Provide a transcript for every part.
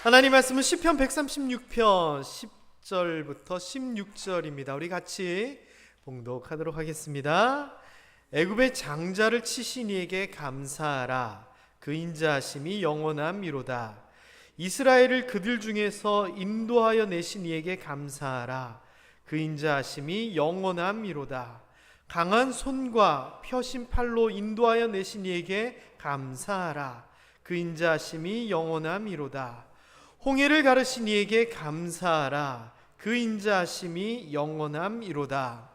하나님 말씀은 시편 136편 10절부터 16절입니다. 우리 같이 봉독하도록 하겠습니다. 애굽의 장자를 치신 이에게 감사하라. 그 인자하심이 영원함이로다. 이스라엘을 그들 중에서 인도하여 내신 이에게 감사하라. 그 인자하심이 영원함이로다. 강한 손과 펴신 팔로 인도하여 내신 이에게 감사하라. 그 인자하심이 영원함이로다. 홍해를 가르신 이에게 감사하라. 그 인자하심이 영원함이로다.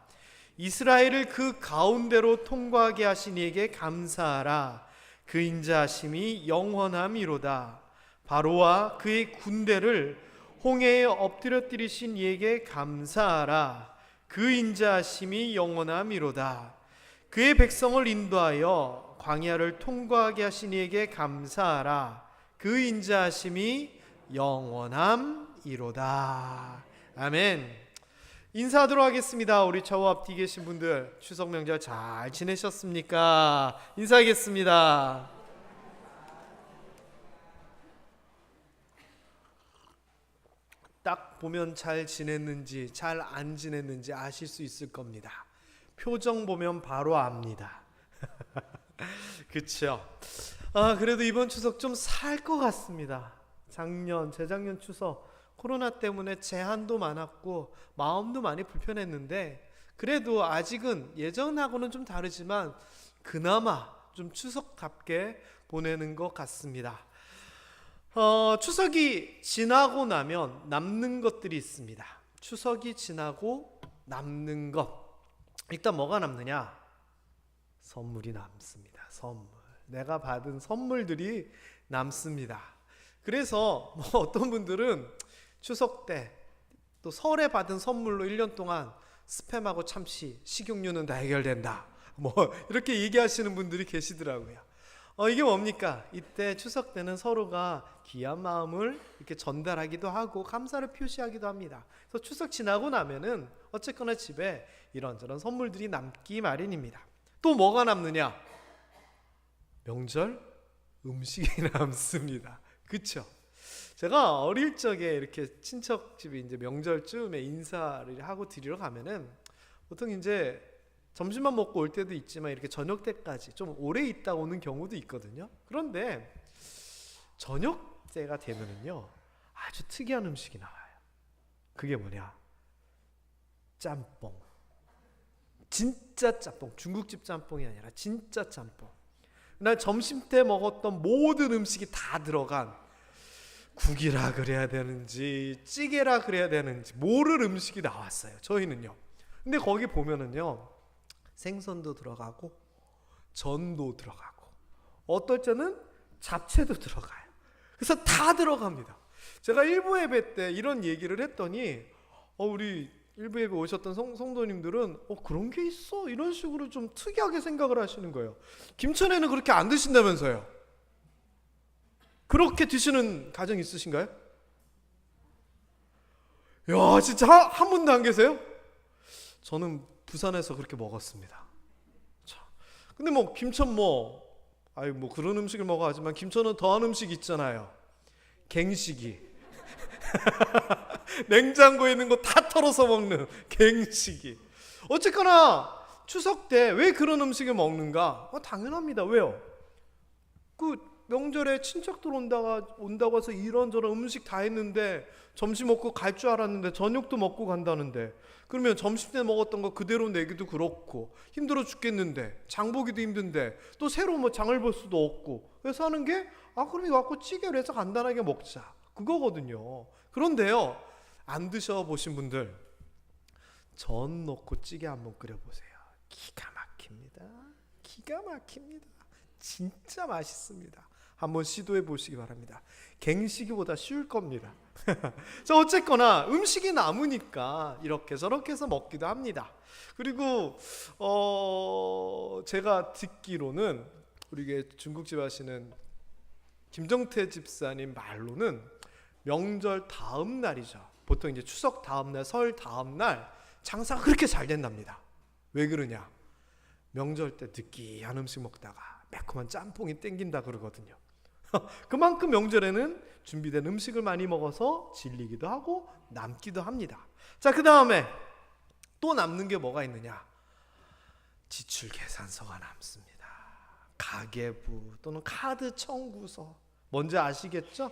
이스라엘을 그 가운데로 통과하게 하신 이에게 감사하라. 그 인자하심이 영원함이로다. 바로와 그의 군대를 홍해에 엎드려뜨리신 이에게 감사하라. 그 인자하심이 영원함이로다. 그의 백성을 인도하여 광야를 통과하게 하신 이에게 감사하라. 그 인자하심이 영원함이로다. 아멘. 인사하도록 하겠습니다. 우리 저와 앞뒤 계신 분들 추석 명절 잘 지내셨습니까? 인사하겠습니다. 딱 보면 잘 지냈는지 잘 안 지냈는지 아실 수 있을 겁니다. 표정 보면 바로 압니다. 그렇죠? 그래도 이번 추석 좀 살 것 같습니다. 재작년 추석 코로나 때문에 제한도 많았고 마음도 많이 불편했는데 그래도 아직은 예전하고는 좀 다르지만 그나마 좀 추석답게 보내는 것 같습니다. 추석이 지나고 나면 남는 것들이 있습니다. 추석이 지나고 남는 것. 일단 뭐가 남느냐? 선물이 남습니다. 선물. 내가 받은 선물들이 남습니다. 그래서 어떤 분들은 추석 때 또 설에 받은 선물로 1년 동안 스팸하고 참치, 식용유는 다 해결된다. 이렇게 얘기하시는 분들이 계시더라고요. 이게 뭡니까? 이때 추석 때는 서로가 귀한 마음을 이렇게 전달하기도 하고 감사를 표시하기도 합니다. 그래서 추석 지나고 나면은 어쨌거나 집에 이런저런 선물들이 남기 마련입니다. 또 뭐가 남느냐? 명절 음식이 남습니다. 그쵸? 제가 어릴 적에 이렇게 친척 집에 이제 명절쯤에 인사를 하고 드리러 가면은 보통 이제 점심만 먹고 올 때도 있지만 이렇게 저녁 때까지 좀 오래 있다 오는 경우도 있거든요. 그런데 저녁 때가 되면은요 아주 특이한 음식이 나와요. 그게 뭐냐? 짬뽕. 진짜 짬뽕. 중국집 짬뽕이 아니라 진짜 짬뽕. 날 점심 때 먹었던 모든 음식이 다 들어간 국이라 그래야 되는지 찌개라 그래야 되는지 모를 음식이 나왔어요. 저희는요. 근데 거기 보면은요 생선도 들어가고 전도 들어가고 어떨 때는 잡채도 들어가요. 그래서 다 들어갑니다. 제가 일부 예배 때 이런 얘기를 했더니 우리 일부 예배 오셨던 성도님들은 그런 게 있어? 이런 식으로 좀 특이하게 생각을 하시는 거예요. 김천에는 그렇게 안 드신다면서요? 그렇게 드시는 가정 있으신가요? 야, 진짜 한 분도 안 계세요? 저는 부산에서 그렇게 먹었습니다. 근데 김천 그런 음식을 먹어 하지만 김천은 더한 음식 있잖아요. 갱식이. 냉장고에 있는 거 다 털어서 먹는 갱식이. 어쨌거나 추석 때 왜 그런 음식을 먹는가? 당연합니다. 왜요? 명절에 친척들 온다고 해서 이런저런 음식 다 했는데 점심 먹고 갈 줄 알았는데 저녁도 먹고 간다는데 그러면 점심 때 먹었던 거 그대로 내기도 그렇고 힘들어 죽겠는데 장 보기도 힘든데 또 새로 장을 볼 수도 없고 그래서 하는 게 그럼 이거 갖고 찌개로 해서 간단하게 먹자 그거거든요. 그런데요 안 드셔보신 분들 전 넣고 찌개 한번 끓여보세요. 기가 막힙니다. 기가 막힙니다. 진짜 맛있습니다. 한번 시도해 보시기 바랍니다. 갱식이보다 쉬울 겁니다. 자, 어쨌거나 음식이 남으니까 이렇게 저렇게 해서 먹기도 합니다. 그리고 제가 듣기로는 우리 중국집 하시는 김정태 집사님 말로는 명절 다음 날이죠. 보통 이제 추석 다음 날, 설 다음 날 장사가 그렇게 잘 된답니다. 왜 그러냐? 명절 때 느끼한 음식 먹다가 매콤한 짬뽕이 땡긴다 그러거든요. 그만큼 명절에는 준비된 음식을 많이 먹어서 질리기도 하고 남기도 합니다. 자, 그 다음에 또 남는 게 뭐가 있느냐? 지출 계산서가 남습니다. 가계부 또는 카드 청구서. 뭔지 아시겠죠?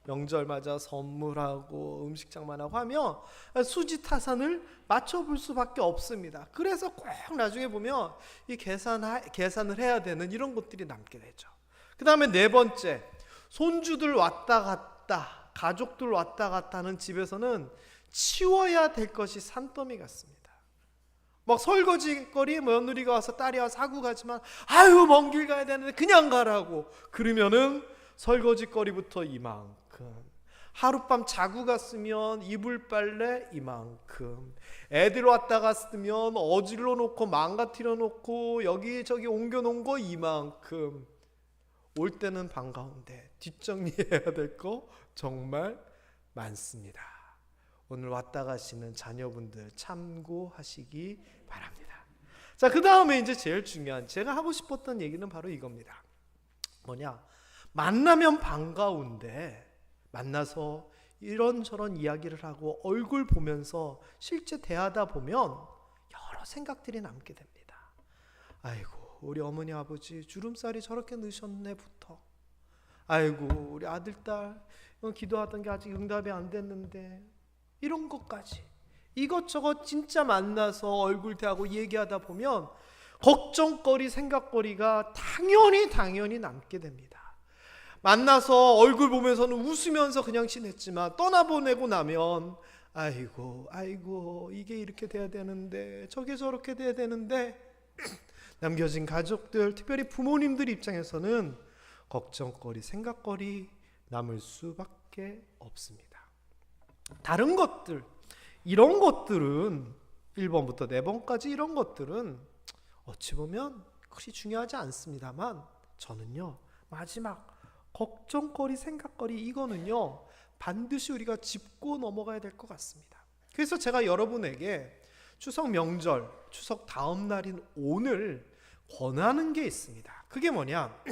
명절 맞아 선물하고 음식장만 하고 하면 수지타산을 맞춰볼 수밖에 없습니다. 그래서 꼭 나중에 보면 이 계산을 해야 되는 이런 것들이 남게 되죠. 그 다음에 네 번째, 손주들 왔다 갔다, 가족들 왔다 갔다 하는 집에서는 치워야 될 것이 산더미 같습니다. 막 설거지거리 며느리가 와서 딸이 와서 하고 가지만 아유 먼 길 가야 되는데 그냥 가라고 그러면은 설거지거리부터 이만큼, 하룻밤 자고 갔으면 이불 빨래 이만큼, 애들 왔다 갔으면 어질러 놓고 망가뜨려 놓고 여기저기 옮겨 놓은 거 이만큼, 올 때는 반가운데 뒷정리해야 될 거 정말 많습니다. 오늘 왔다 가시는 자녀분들 참고하시기 바랍니다. 자, 그 다음에 이제 제일 중요한, 제가 하고 싶었던 얘기는 바로 이겁니다. 뭐냐? 만나면 반가운데 만나서 이런저런 이야기를 하고 얼굴 보면서 실제 대하다 보면 여러 생각들이 남게 됩니다. 아이고 우리 어머니 아버지 주름살이 저렇게 넣으셨네부터, 아이고 우리 아들 딸 기도하던 게 아직 응답이 안 됐는데, 이런 것까지 이것저것 진짜 만나서 얼굴 대하고 얘기하다 보면 걱정거리 생각거리가 당연히 남게 됩니다. 만나서 얼굴 보면서는 웃으면서 그냥 지냈지만 떠나보내고 나면 아이고 이게 이렇게 돼야 되는데 저게 저렇게 돼야 되는데, 남겨진 가족들 특별히 부모님들 입장에서는 걱정거리 생각거리 남을 수밖에 없습니다. 다른 것들, 이런 것들은 1번부터 4번까지 이런 것들은 어찌 보면 그리 중요하지 않습니다만, 저는요 마지막 걱정거리 생각거리 이거는요 반드시 우리가 짚고 넘어가야 될 것 같습니다. 그래서 제가 여러분에게 추석 명절, 추석 다음 날인 오늘 권하는 게 있습니다. 그게 뭐냐?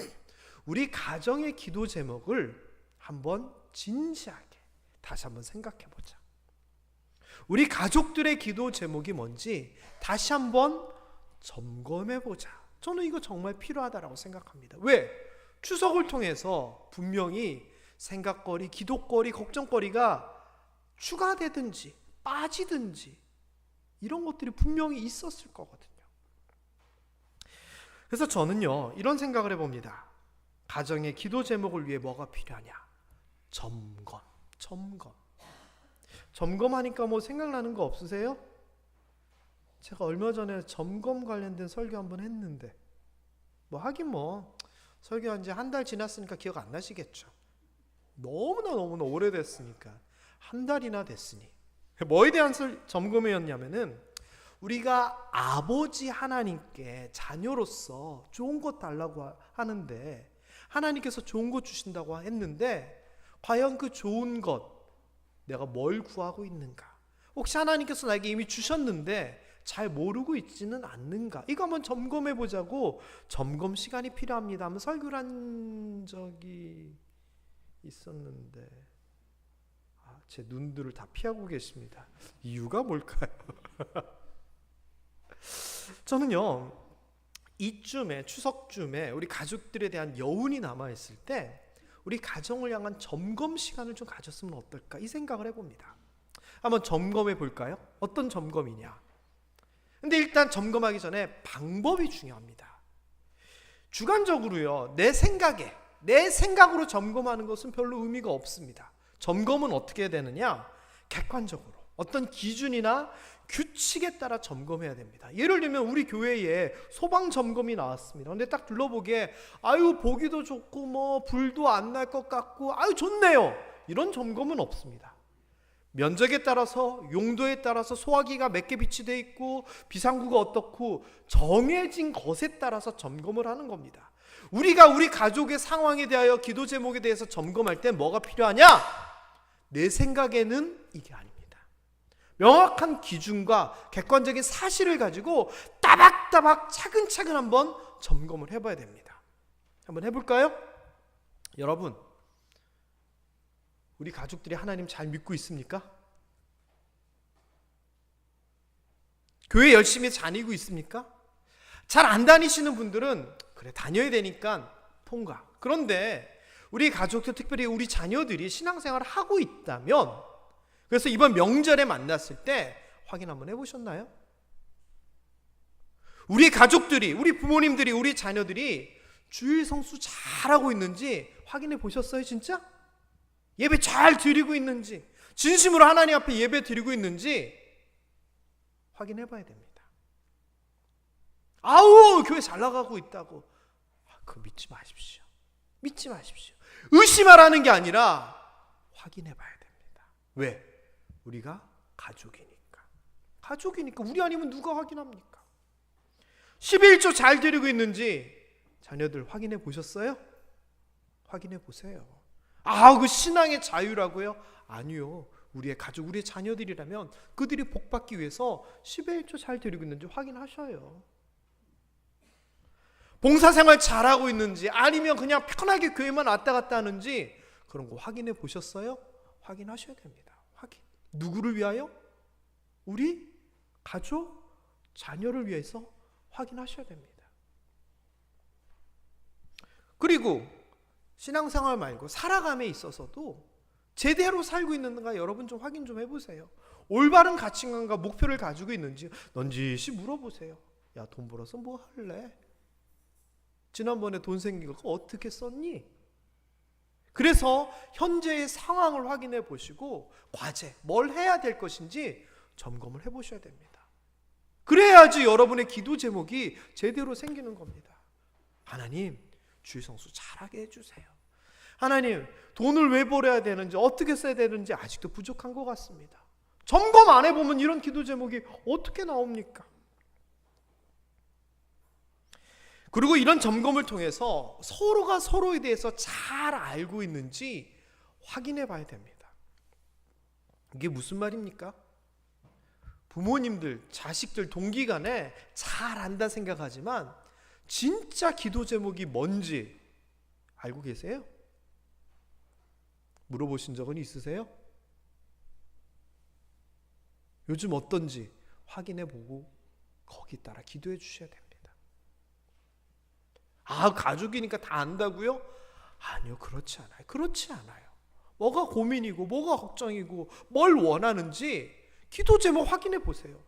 우리 가정의 기도 제목을 한번 진지하게 다시 한번 생각해 보자. 우리 가족들의 기도 제목이 뭔지 다시 한번 점검해 보자. 저는 이거 정말 필요하다고 생각합니다. 왜? 추석을 통해서 분명히 생각거리, 기도거리, 걱정거리가 추가되든지 빠지든지 이런 것들이 분명히 있었을 거거든요. 그래서 저는요 이런 생각을 해봅니다. 가정의 기도 제목을 위해 뭐가 필요하냐? 점검하니까 뭐 생각나는 거 없으세요? 제가 얼마 전에 점검 관련된 설교 한번 했는데, 뭐 하긴 뭐 설교한 지 한 달 지났으니까 기억 안 나시겠죠. 너무나 오래됐으니까 한 달이나 됐으니. 뭐에 대한 점검이었냐면은 우리가 아버지 하나님께 자녀로서 좋은 것 달라고 하는데, 하나님께서 좋은 것 주신다고 했는데 과연 그 좋은 것 내가 뭘 구하고 있는가? 혹시 하나님께서 나에게 이미 주셨는데 잘 모르고 있지는 않는가? 이거 한번 점검해 보자고 점검 시간이 필요합니다 하면 설교를 한 적이 있었는데, 제 눈들을 다 피하고 계십니다. 이유가 뭘까요? 저는요 이쯤에, 추석쯤에 우리 가족들에 대한 여운이 남아있을 때 우리 가정을 향한 점검 시간을 좀 가졌으면 어떨까, 이 생각을 해봅니다. 한번 점검해 볼까요? 어떤 점검이냐? 근데 일단 점검하기 전에 방법이 중요합니다. 주관적으로요 내 생각으로 점검하는 것은 별로 의미가 없습니다. 점검은 어떻게 해야 되느냐? 객관적으로 어떤 기준이나 규칙에 따라 점검해야 됩니다. 예를 들면 우리 교회에 소방 점검이 나왔습니다. 근데 딱 둘러보기에 아유 보기도 좋고 뭐 불도 안 날 것 같고 아유 좋네요, 이런 점검은 없습니다. 면적에 따라서, 용도에 따라서 소화기가 몇 개 비치되어 있고 비상구가 어떻고 정해진 것에 따라서 점검을 하는 겁니다. 우리가 우리 가족의 상황에 대하여 기도 제목에 대해서 점검할 때 뭐가 필요하냐? 내 생각에는 이게 아닙니다. 명확한 기준과 객관적인 사실을 가지고 따박따박 차근차근 한번 점검을 해봐야 됩니다. 한번 해볼까요? 여러분, 우리 가족들이 하나님 잘 믿고 있습니까? 교회 열심히 다니고 있습니까? 잘 안 다니시는 분들은 그래 다녀야 되니까 통과. 그런데 우리 가족들, 특별히 우리 자녀들이 신앙생활을 하고 있다면, 그래서 이번 명절에 만났을 때 확인 한번 해보셨나요? 우리 가족들이, 우리 부모님들이, 우리 자녀들이 주일 성수 잘하고 있는지 확인해 보셨어요? 진짜? 예배 잘 드리고 있는지, 진심으로 하나님 앞에 예배 드리고 있는지 확인해 봐야 됩니다. 아우 교회 잘 나가고 있다고, 그거 믿지 마십시오. 믿지 마십시오. 의심하라는 게 아니라 확인해 봐야 됩니다. 왜? 우리가 가족이니까. 가족이니까. 우리 아니면 누가 확인합니까? 11조 잘 드리고 있는지 자녀들 확인해 보셨어요? 확인해 보세요. 그 신앙의 자유라고요? 아니요. 우리의 가족, 우리의 자녀들이라면 그들이 복받기 위해서 11조 잘 드리고 있는지 확인하셔요. 봉사생활 잘하고 있는지, 아니면 그냥 편하게 교회만 왔다 갔다 하는지 그런 거 확인해 보셨어요? 확인하셔야 됩니다. 확인. 누구를 위하여? 우리 가족, 자녀를 위해서 확인하셔야 됩니다. 그리고 신앙생활 말고 살아감에 있어서도 제대로 살고 있는가 여러분 좀 확인 좀 해보세요. 올바른 가치관과 목표를 가지고 있는지 넌지시 물어보세요. 야, 돈 벌어서 뭐 할래? 지난번에 돈 생긴 거 어떻게 썼니? 그래서 현재의 상황을 확인해 보시고 과제, 뭘 해야 될 것인지 점검을 해 보셔야 됩니다. 그래야지 여러분의 기도 제목이 제대로 생기는 겁니다. 하나님, 주일 성수 잘하게 해주세요. 하나님, 돈을 왜 벌어야 되는지, 어떻게 써야 되는지 아직도 부족한 것 같습니다. 점검 안 해보면 이런 기도 제목이 어떻게 나옵니까? 그리고 이런 점검을 통해서 서로가 서로에 대해서 잘 알고 있는지 확인해 봐야 됩니다. 이게 무슨 말입니까? 부모님들, 자식들, 동기 간에 잘 안다 생각하지만 진짜 기도 제목이 뭔지 알고 계세요? 물어보신 적은 있으세요? 요즘 어떤지 확인해 보고 거기 따라 기도해 주셔야 됩니다. 가족이니까 다 안다고요? 아니요, 그렇지 않아요. 그렇지 않아요. 뭐가 고민이고 뭐가 걱정이고 뭘 원하는지 기도 제목 확인해 보세요.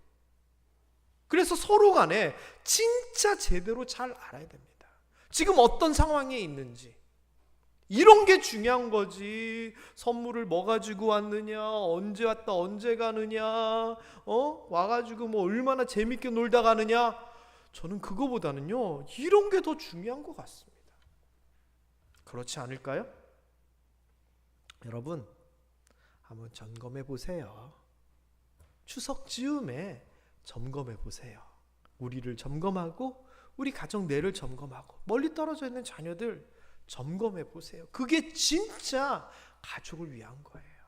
그래서 서로 간에 진짜 제대로 잘 알아야 됩니다. 지금 어떤 상황에 있는지. 이런 게 중요한 거지. 선물을 뭐 가지고 왔느냐, 언제 왔다 언제 가느냐, 와가지고 뭐 얼마나 재밌게 놀다 가느냐. 저는 그거보다는요, 이런 게 더 중요한 것 같습니다. 그렇지 않을까요? 여러분, 한번 점검해 보세요. 추석 즈음에 점검해 보세요. 우리를 점검하고 우리 가정 내를 점검하고 멀리 떨어져 있는 자녀들 점검해 보세요. 그게 진짜 가족을 위한 거예요.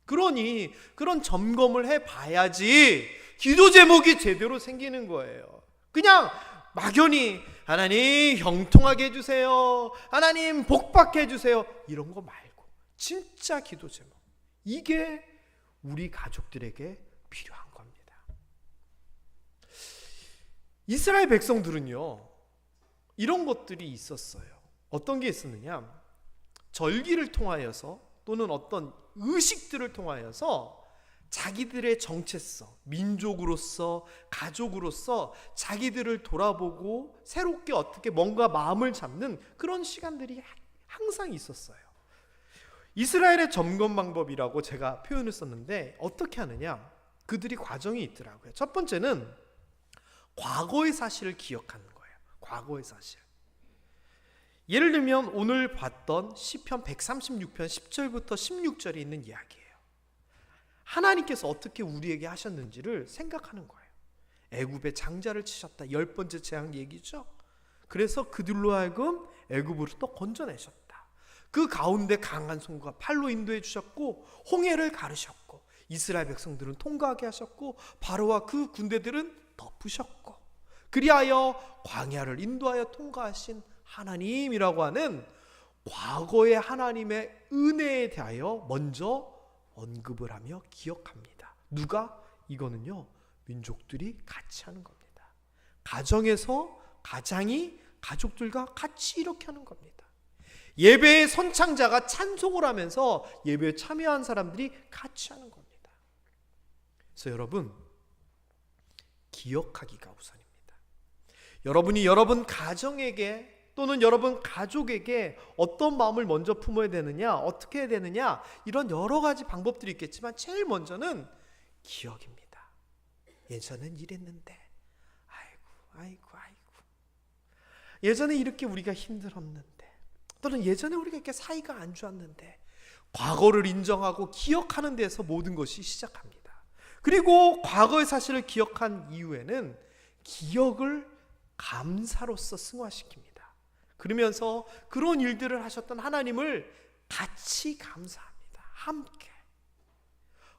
그러니 그런 점검을 해봐야지 기도 제목이 제대로 생기는 거예요. 그냥 막연히 하나님 형통하게 해주세요, 하나님 복받게 해주세요, 이런 거 말고 진짜 기도 제목, 이게 우리 가족들에게 필요한 겁니다. 이스라엘 백성들은요, 이런 것들이 있었어요. 어떤 게 있었느냐, 절기를 통하여서 또는 어떤 의식들을 통하여서 자기들의 정체성, 민족으로서, 가족으로서 자기들을 돌아보고 새롭게 어떻게 뭔가 마음을 잡는 그런 시간들이 항상 있었어요. 이스라엘의 점검 방법이라고 제가 표현을 썼는데 어떻게 하느냐, 그들이 과정이 있더라고요. 첫 번째는 과거의 사실을 기억하는 거예요. 과거의 사실. 예를 들면 오늘 봤던 시편 136편 10절부터 16절에 있는 이야기예요. 하나님께서 어떻게 우리에게 하셨는지를 생각하는 거예요. 애굽에 장자를 치셨다, 10번째 재앙 얘기죠. 그래서 그들로 하여금 애굽으로부터 건져내셨다. 그 가운데 강한 손과 팔로 인도해 주셨고 홍해를 가르셨고 이스라엘 백성들은 통과하게 하셨고 바로와 그 군대들은 덮으셨고, 그리하여 광야를 인도하여 통과하신 하나님이라고 하는 과거의 하나님의 은혜에 대하여 먼저 언급을 하며 기억합니다. 누가? 이거는요, 민족들이 같이 하는 겁니다. 가정에서 가장이 가족들과 같이 이렇게 하는 겁니다. 예배의 선창자가 찬송을 하면서 예배에 참여한 사람들이 같이 하는 겁니다. 그래서 여러분, 기억하기가 우선입니다. 여러분이 여러분 가정에게 또는 여러분 가족에게 어떤 마음을 먼저 품어야 되느냐, 어떻게 해야 되느냐, 이런 여러 가지 방법들이 있겠지만 제일 먼저는 기억입니다. 예전엔 이랬는데, 아이고. 예전에 이렇게 우리가 힘들었는데, 또는 예전에 우리가 이렇게 사이가 안 좋았는데, 과거를 인정하고 기억하는 데서 모든 것이 시작합니다. 그리고 과거의 사실을 기억한 이후에는 기억을 감사로서 승화시킵니다. 그러면서 그런 일들을 하셨던 하나님을 같이 감사합니다. 함께.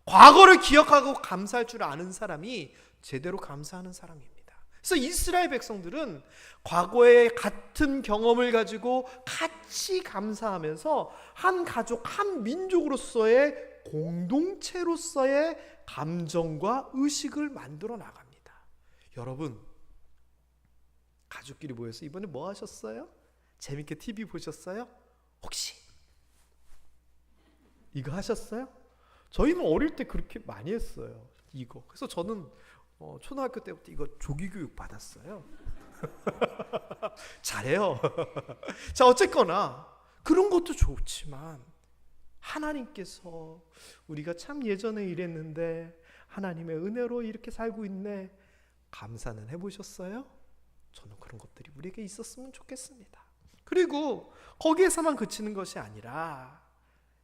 과거를 기억하고 감사할 줄 아는 사람이 제대로 감사하는 사람입니다. 그래서 이스라엘 백성들은 과거의 같은 경험을 가지고 같이 감사하면서 한 가족, 한 민족으로서의 공동체로서의 감정과 의식을 만들어 나갑니다. 여러분, 가족끼리 모여서 이번에 뭐 하셨어요? 재밌게 TV 보셨어요? 혹시 이거 하셨어요? 저희는 어릴 때 그렇게 많이 했어요. 이거. 그래서 저는 초등학교 때부터 이거 조기교육 받았어요. 잘해요. 자, 어쨌거나 그런 것도 좋지만 하나님께서 우리가 참 예전에 이랬는데 하나님의 은혜로 이렇게 살고 있네, 감사는 해보셨어요? 저는 그런 것들이 우리에게 있었으면 좋겠습니다. 그리고 거기에서만 그치는 것이 아니라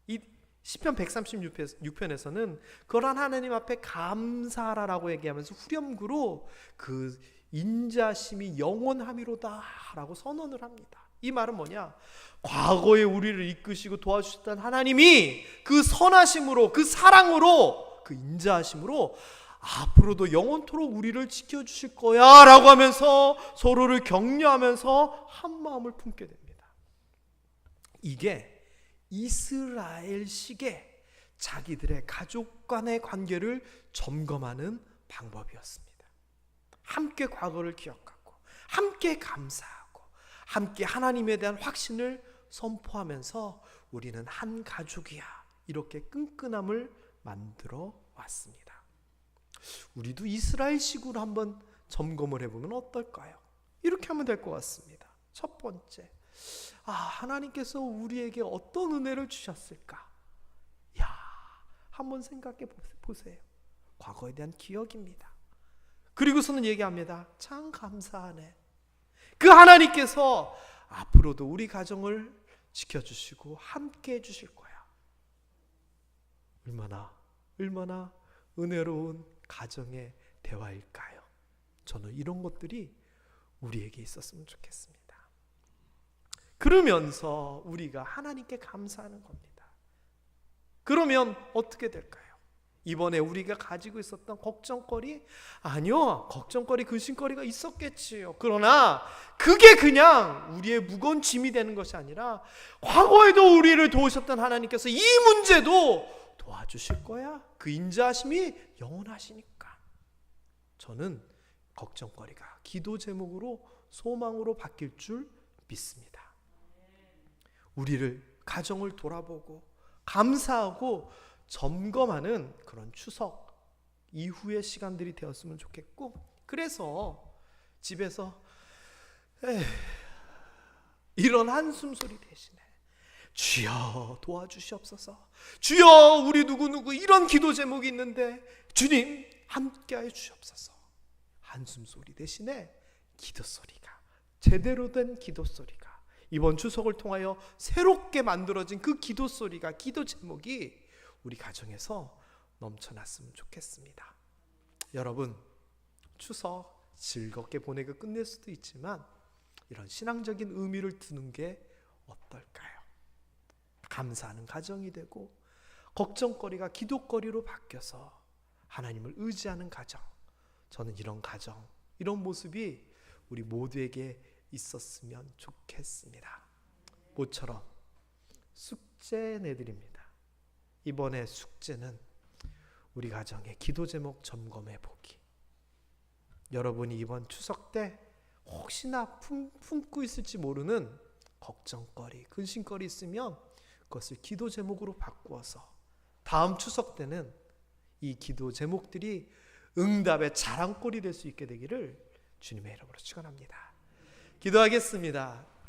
이 시편 136편에서는 그러한 하나님 앞에 감사하라라고 얘기하면서 후렴구로 그 인자심이 영원함이로다 라고 선언을 합니다. 이 말은 뭐냐? 과거에 우리를 이끄시고 도와주셨던 하나님이 그 선하심으로, 그 사랑으로, 그 인자하심으로 앞으로도 영원토록 우리를 지켜주실 거야 라고 하면서 서로를 격려하면서 한 마음을 품게 됩니다. 이게 이스라엘식의 자기들의 가족 간의 관계를 점검하는 방법이었습니다. 함께 과거를 기억하고 함께 감사하고 함께 하나님에 대한 확신을 선포하면서 우리는 한 가족이야, 이렇게 끈끈함을 만들어 왔습니다. 우리도 이스라엘식으로 한번 점검을 해보면 어떨까요? 이렇게 하면 될 것 같습니다. 첫 번째, 하나님께서 우리에게 어떤 은혜를 주셨을까? 한번 생각해 보세요. 과거에 대한 기억입니다. 그리고서는 얘기합니다. 참 감사하네. 그 하나님께서 앞으로도 우리 가정을 지켜주시고 함께 해주실 거야. 얼마나 은혜로운 가정의 대화일까요? 저는 이런 것들이 우리에게 있었으면 좋겠습니다. 그러면서 우리가 하나님께 감사하는 겁니다. 그러면 어떻게 될까요? 이번에 우리가 가지고 있었던 걱정거리? 아니요, 걱정거리, 근심거리가 있었겠지요. 그러나 그게 그냥 우리의 무거운 짐이 되는 것이 아니라 과거에도 우리를 도우셨던 하나님께서 이 문제도 도와주실 거야. 그 인자하심이 영원하시니까. 저는 걱정거리가 기도 제목으로, 소망으로 바뀔 줄 믿습니다. 우리를, 가정을 돌아보고 감사하고 점검하는 그런 추석 이후의 시간들이 되었으면 좋겠고, 그래서 집에서 이런 한숨 소리 대신에 주여 도와주시옵소서, 주여 우리 누구누구 이런 기도 제목이 있는데 주님 함께하여 주시옵소서, 한숨 소리 대신에 기도 소리가, 제대로 된 기도 소리가, 이번 추석을 통하여 새롭게 만들어진 그 기도 소리가, 기도 제목이 우리 가정에서 넘쳐났으면 좋겠습니다. 여러분, 추석 즐겁게 보내고 끝낼 수도 있지만 이런 신앙적인 의미를 두는 게 어떨까요? 감사하는 가정이 되고 걱정거리가 기도거리로 바뀌어서 하나님을 의지하는 가정, 저는 이런 가정, 이런 모습이 우리 모두에게 있었으면 좋겠습니다. 모처럼 숙제 내드립니다. 이번에 숙제는 우리 가정의 기도 제목 점검해 보기. 여러분이 이번 추석 때 혹시나 품고 있을지 모르는 걱정거리, 근심거리 있으면 그것을 기도 제목으로 바꾸어서 다음 추석 때는 이 기도 제목들이 응답의 자랑거리 될 수 있게 되기를 주님의 이름으로 축원합니다. 기도하겠습니다.